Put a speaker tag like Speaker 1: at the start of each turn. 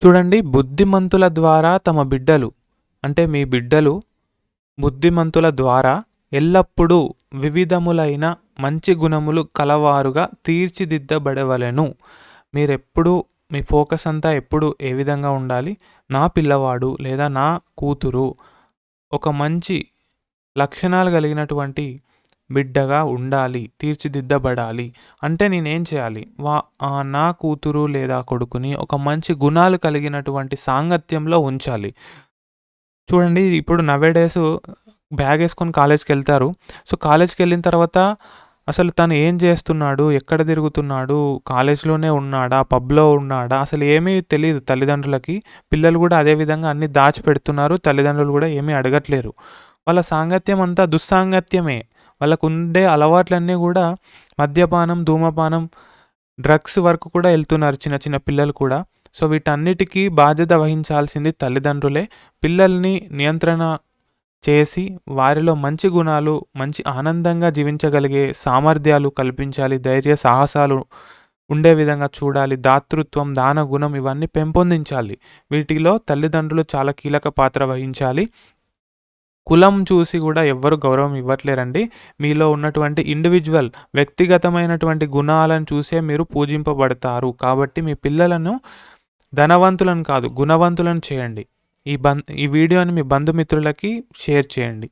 Speaker 1: చూడండి, బుద్ధిమంతుల ద్వారా తమ బిడ్డలు అంటే మీ బిడ్డలు బుద్ధిమంతుల ద్వారా ఎల్లప్పుడూ వివిధములైన మంచి గుణములు కలవారుగా తీర్చిదిద్దబడవలెను. మీరెప్పుడూ మీ ఫోకస్ అంతా ఎప్పుడు ఏ విధంగా ఉండాలి? నా పిల్లవాడు లేదా నా కూతురు ఒక మంచి లక్షణాలు కలిగినటువంటి బిడ్డగా ఉండాలి, తీర్చిదిద్దబడాలి. అంటే నేనేం చేయాలి? నా కూతురు లేదా కొడుకుని ఒక మంచి గుణాలు కలిగినటువంటి సాంగత్యంలో ఉంచాలి. చూడండి, ఇప్పుడు నవేడేస్ బ్యాగేసుకొని కాలేజ్‌కెళ్తారు. సో, కాలేజ్‌కెళ్ళిన తర్వాత అసలు తను ఏం చేస్తున్నాడు? ఎక్కడ తిరుగుతున్నాడు? కాలేజ్‌లోనే ఉన్నాడా? పబ్‌లో ఉన్నాడా? అసలు ఏమీ తెలీదు తల్లిదండ్రులకి. పిల్లలు గూడా అదే విధంగా అన్నీ దాచిపెడుతున్నారు. తల్లిదండ్రులు గూడా ఏమీ అడగట్లేరు. వాళ్ళ సాంగత్యం అంతా దుస్సాంగత్యమే. వాళ్ళకుండే అలవాట్లన్నీ గూడా మద్యపానం, ధూమపానం, డ్రగ్స్ వరకు కూడా ఎళ్తున్నారు చిన్న చిన్న పిల్లలు కూడా. సో, వీటన్నిటికీ బాధ్యత వహించాల్సింది తల్లిదండ్రులే. పిల్లల్ని నియంత్రణ చేసి వారిలో మంచి గుణాలు, మంచి ఆనందంగా జీవించగలిగే సామర్థ్యాలు కల్పించాలి. ధైర్య సాహసాలు ఉండే విధంగా చూడాలి. దాతృత్వం, దాన గుణం ఇవన్నీ పెంపొందించాలి. వీటిలో తల్లిదండ్రులు చాలా కీలక పాత్ర వహించాలి. కులం చూసి గూడా ఎవ్వరు గౌరవం ఇవ్వట్లేరండి. మీలో ఉన్నటువంటి ఇండివిడ్యువల్ వ్యక్తిగతమైనటువంటి గుణాలను చూసే మీరు పూజింపబడతారు. కాబట్టి మీ పిల్లలను ధనవంతులను కాదు, గుణవంతులను చేయండి. ఈ వీడియోని మీ బంధుమిత్రులకి షేర్ చేయండి.